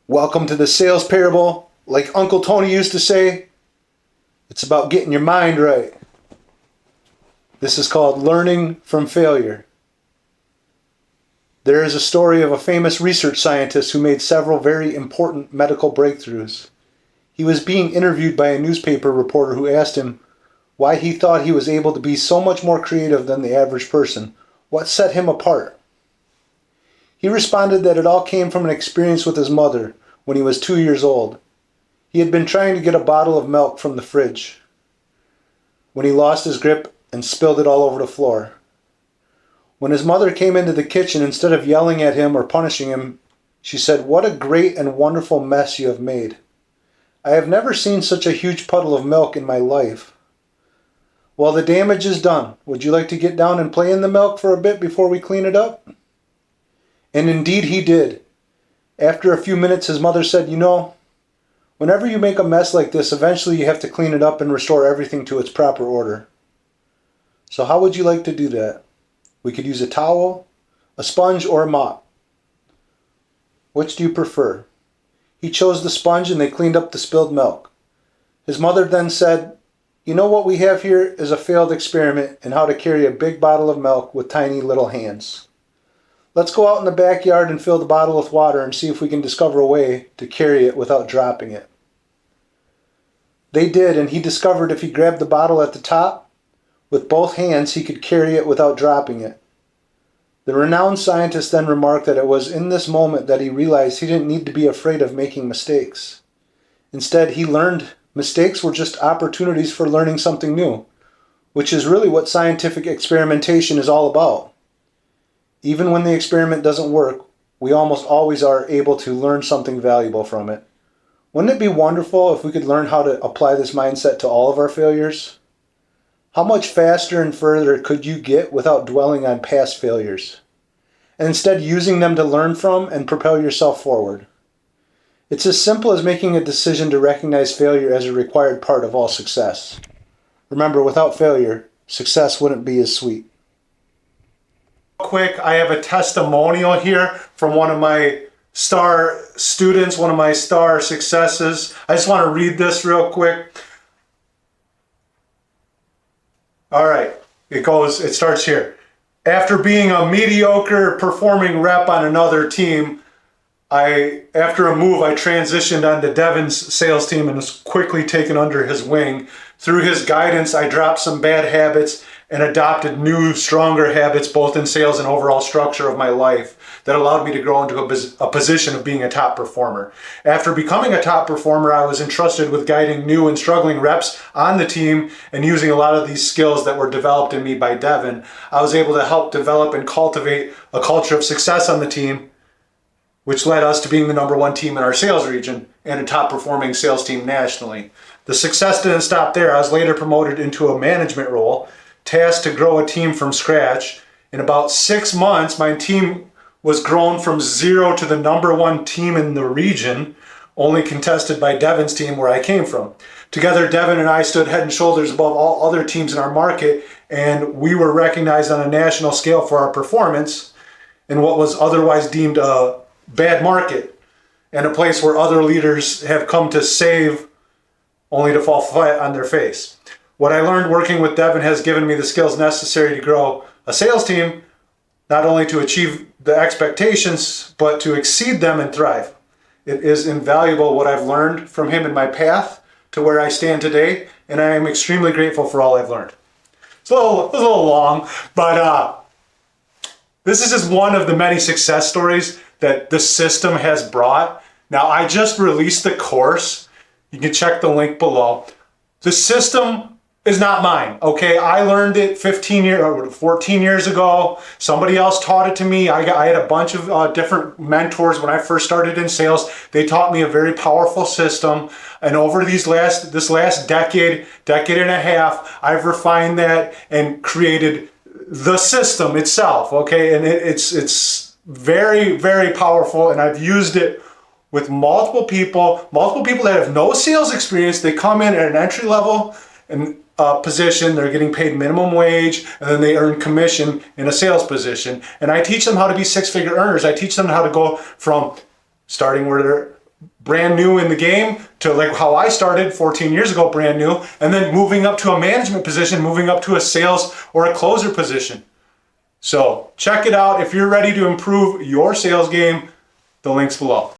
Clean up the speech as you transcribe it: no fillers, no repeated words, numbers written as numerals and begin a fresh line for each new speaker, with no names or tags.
Welcome to the sales parable. Like Uncle Tony used to say, it's about getting your mind right. This is called learning from failure. There is a story of a famous research scientist who made several very important medical breakthroughs. He was being interviewed by a newspaper reporter who asked him why he thought he was able to be so much more creative than the average person. What set him apart? He responded that it all came from an experience with his mother when he was 2 years old. He had been trying to get a bottle of milk from the fridge when he lost his grip and spilled it all over the floor. When his mother came into the kitchen, instead of yelling at him or punishing him, she said, "What a great and wonderful mess you have made. I have never seen such a huge puddle of milk in my life. Well, the damage is done. Would you like to get down and play in the milk for a bit before we clean it up?" And indeed he did. After a few minutes, his mother said, "Whenever you make a mess like this, eventually you have to clean it up and restore everything to its proper order. So how would you like to do that? We could use a towel, a sponge, or a mop. Which do you prefer?" He chose the sponge and they cleaned up the spilled milk. His mother then said, "What we have here is a failed experiment in how to carry a big bottle of milk with tiny little hands. Let's go out in the backyard and fill the bottle with water and see if we can discover a way to carry it without dropping it." They did, and he discovered if he grabbed the bottle at the top, with both hands he could carry it without dropping it. The renowned scientist then remarked that it was in this moment that he realized he didn't need to be afraid of making mistakes. Instead, he learned mistakes were just opportunities for learning something new, which is really what scientific experimentation is all about. Even when the experiment doesn't work, we almost always are able to learn something valuable from it. Wouldn't it be wonderful if we could learn how to apply this mindset to all of our failures? How much faster and further could you get without dwelling on past failures, and instead using them to learn from and propel yourself forward? It's as simple as making a decision to recognize failure as a required part of all success. Remember, without failure, success wouldn't be as sweet. Quick, I have a testimonial here from one of my star students, one of my star successes. I just want to read this real quick. All right, it starts here. After being a mediocre performing rep on another team, after a move, I transitioned onto Devon's sales team and was quickly taken under his wing. Through his guidance, I dropped some bad habits and adopted new, stronger habits, both in sales and overall structure of my life, that allowed me to grow into a position of being a top performer. After becoming a top performer, I was entrusted with guiding new and struggling reps on the team and using a lot of these skills that were developed in me by Devon. I was able to help develop and cultivate a culture of success on the team, which led us to being the #1 team in our sales region and a top performing sales team nationally. The success didn't stop there. I was later promoted into a management role, tasked to grow a team from scratch. In about 6 months, my team was grown from 0 to the #1 team in the region, only contested by Devon's team where I came from. Together, Devon and I stood head and shoulders above all other teams in our market, and we were recognized on a national scale for our performance in what was otherwise deemed a bad market and a place where other leaders have come to save only to fall flat on their face. What I learned working with Devon has given me the skills necessary to grow a sales team, not only to achieve the expectations, but to exceed them and thrive. It is invaluable what I've learned from him in my path to where I stand today, and I am extremely grateful for all I've learned. It was a little long, but this is just one of the many success stories that the system has brought. Now, I just released the course. You can check the link below. The system is not mine, okay? I learned it 14 years ago. Somebody else taught it to me. I had a bunch of different mentors when I first started in sales. They taught me a very powerful system. And over this last decade and a half, I've refined that and created the system itself, okay? And it's very, very powerful, and I've used it with multiple people that have no sales experience. They come in at an entry level and position, they're getting paid minimum wage, and then they earn commission in a sales position. And I teach them how to be six-figure earners. I teach them how to go from starting where brand new in the game to like how I started 14 years ago, brand new, and then moving up to a management position, moving up to a sales or a closer position. So check it out. If you're ready to improve your sales game, the link's below.